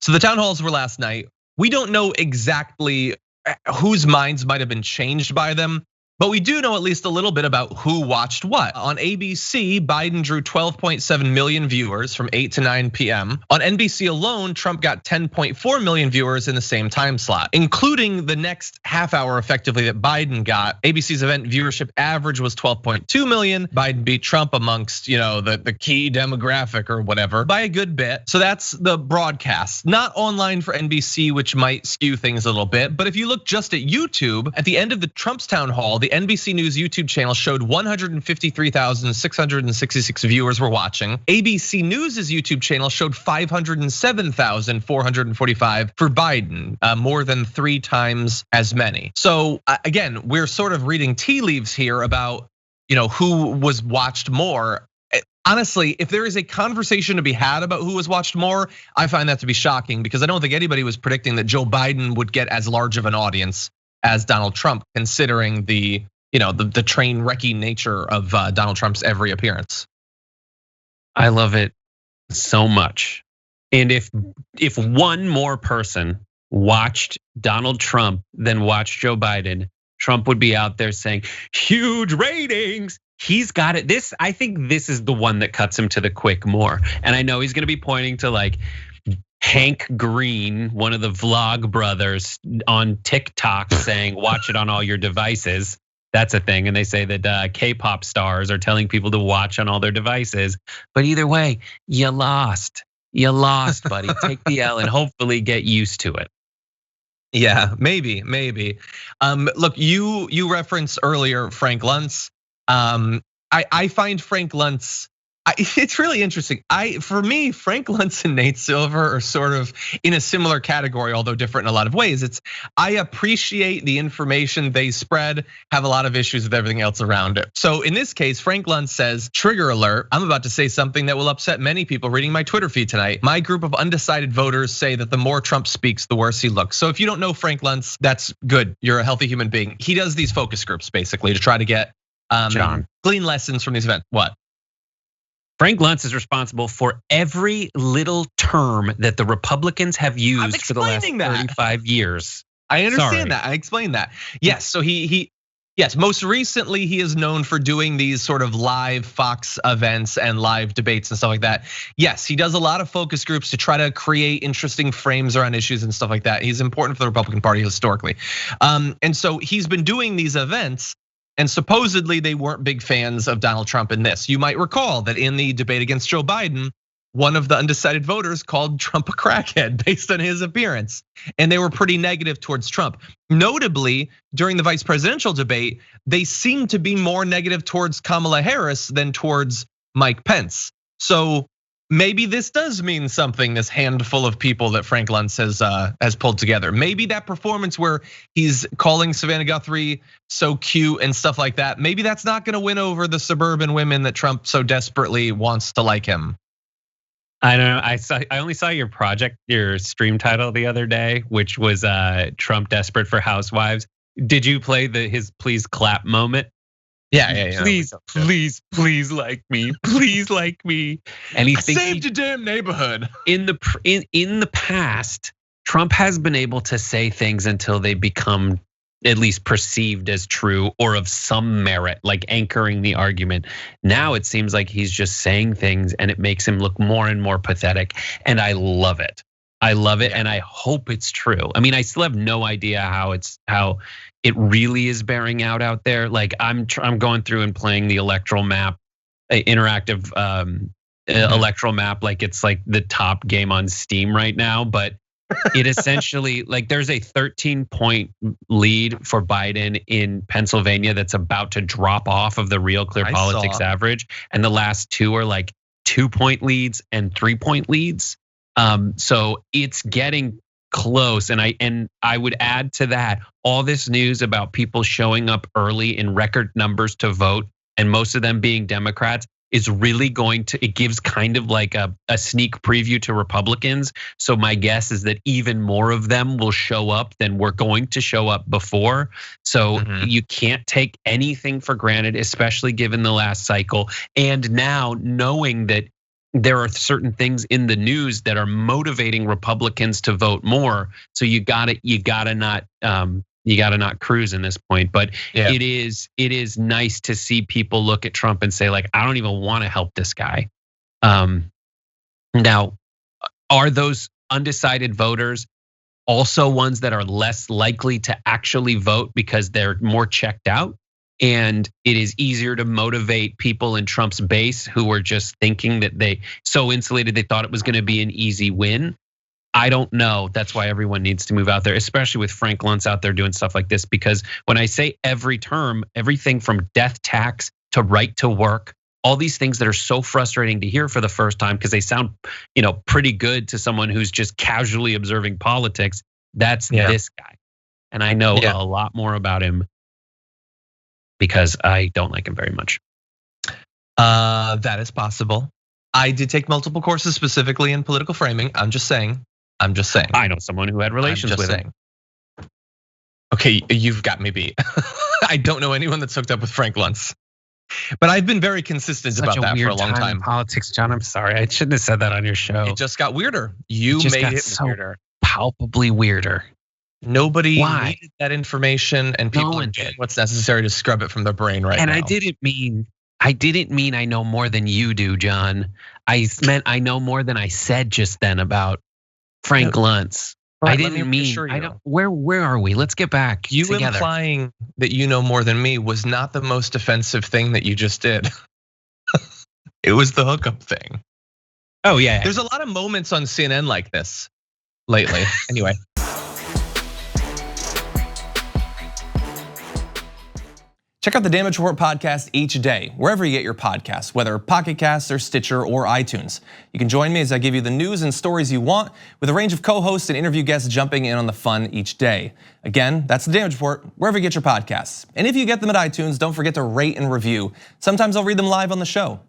So the town halls were last night. We don't know exactly whose minds might have been changed by them, but we do know at least a little bit about who watched what. On ABC, Biden drew 12.7 million viewers from 8 to 9 p.m. On NBC alone, Trump got 10.4 million viewers in the same time slot, including the next half hour effectively that Biden got. ABC's event viewership average was 12.2 million. Biden beat Trump amongst the key demographic or whatever by a good bit. So that's the broadcast, not online for NBC, which might skew things a little bit. But if you look just at YouTube, at the end of the Trump's town hall, the NBC News YouTube channel showed 153,666 viewers were watching. ABC News's YouTube channel showed 507,445 for Biden, more than 3 times as many. So again, we're sort of reading tea leaves here about who was watched more. Honestly, if there is a conversation to be had about who was watched more, I find that to be shocking because I don't think anybody was predicting that Joe Biden would get as large of an audience as Donald Trump, considering the train wrecking nature of Donald Trump's every appearance. I love it so much. And if one more person watched Donald Trump than watched Joe Biden, Trump would be out there saying, huge ratings. He's got it. I think this is the one that cuts him to the quick more. And I know he's gonna be pointing to like Hank Green, one of the vlog brothers on TikTok saying, watch it on all your devices. That's a thing. And they say that K-pop stars are telling people to watch on all their devices. But either way, you lost. You lost, buddy. Take the L and hopefully get used to it. Yeah, maybe. Look, you referenced earlier Frank Luntz. I find Frank Luntz, it's really interesting. For me, Frank Luntz and Nate Silver are sort of in a similar category, although different in a lot of ways. I appreciate the information they spread, have a lot of issues with everything else around it. So in this case, Frank Luntz says, trigger alert, I'm about to say something that will upset many people reading my Twitter feed tonight. My group of undecided voters say that the more Trump speaks, the worse he looks. So if you don't know Frank Luntz, that's good. You're a healthy human being. He does these focus groups basically to try to get glean lessons from these events. What? Frank Luntz is responsible for every little term that the Republicans have used for the last 35 years. I understand that. I explained that. Yes, so yes, most recently he is known for doing these sort of live Fox events and live debates and stuff like that. Yes, he does a lot of focus groups to try to create interesting frames around issues and stuff like that. He's important for the Republican Party historically. And so he's been doing these events. And supposedly they weren't big fans of Donald Trump in this. You might recall that in the debate against Joe Biden, one of the undecided voters called Trump a crackhead based on his appearance. And they were pretty negative towards Trump. Notably, during the vice presidential debate, they seemed to be more negative towards Kamala Harris than towards Mike Pence. So maybe this does mean something, this handful of people that Frank Luntz has pulled together. Maybe that performance where he's calling Savannah Guthrie so cute and stuff like that, maybe that's not gonna win over the suburban women that Trump so desperately wants to like him. I don't know, I only saw your stream title the other day, which was Trump desperate for housewives. Did you play his please clap moment? Yeah. Please like me. Please like me. And he saved a damn neighborhood. In the past, Trump has been able to say things until they become at least perceived as true or of some merit, like anchoring the argument. Now it seems like he's just saying things and it makes him look more and more pathetic. And I love it. And I hope it's true. I mean, I still have no idea how it really is bearing out there. Like I'm going through and playing the electoral map, interactive electoral map, like it's like the top game on Steam right now. But it essentially, like there's a 13-point lead for Biden in Pennsylvania that's about to drop off of the Real Clear Politics average, and the last 2 are like 2-point leads and 3-point leads. So it's getting close, and I would add to that all this news about people showing up early in record numbers to vote, and most of them being Democrats, is really it gives kind of like a sneak preview to Republicans. So my guess is that even more of them will show up than were going to show up before. So you can't take anything for granted, especially given the last cycle. And now knowing that there are certain things in the news that are motivating Republicans to vote more. So you gotta not cruise in this point. But it is nice to see people look at Trump and say, like, I don't even want to help this guy. Now, are those undecided voters also ones that are less likely to actually vote because they're more checked out? And it is easier to motivate people in Trump's base who were just thinking that they so insulated they thought it was going to be an easy win. I don't know. That's why everyone needs to move out there, especially with Frank Luntz out there doing stuff like this. Because when I say every term, everything from death tax to right to work, all these things that are so frustrating to hear for the first time because they sound, pretty good to someone who's just casually observing politics. That's this guy, and I know a lot more about him because I don't like him very much. That is possible. I did take multiple courses specifically in political framing. I'm just saying. I know someone who had relations with him. Okay, you've got me beat. I don't know anyone that's hooked up with Frank Luntz. But I've been very consistent about that for a long time. In politics, John. I'm sorry, I shouldn't have said that on your show. It just got weirder. You made it weirder, palpably weirder. Nobody needed that information, and people did what's necessary to scrub it from their brain right now. And I didn't mean I know more than you do, John. I meant I know more than I said just then about Frank Luntz. I didn't mean. I don't. Where are we? Let's get back. You together. Implying that you know more than me was not the most offensive thing that you just did. It was the hookup thing. Oh yeah. There's a lot of moments on CNN like this lately. Anyway. Check out the Damage Report podcast each day, wherever you get your podcasts, whether Pocket Casts or Stitcher or iTunes. You can join me as I give you the news and stories you want, with a range of co-hosts and interview guests jumping in on the fun each day. Again, that's the Damage Report, wherever you get your podcasts. And if you get them at iTunes, don't forget to rate and review. Sometimes I'll read them live on the show.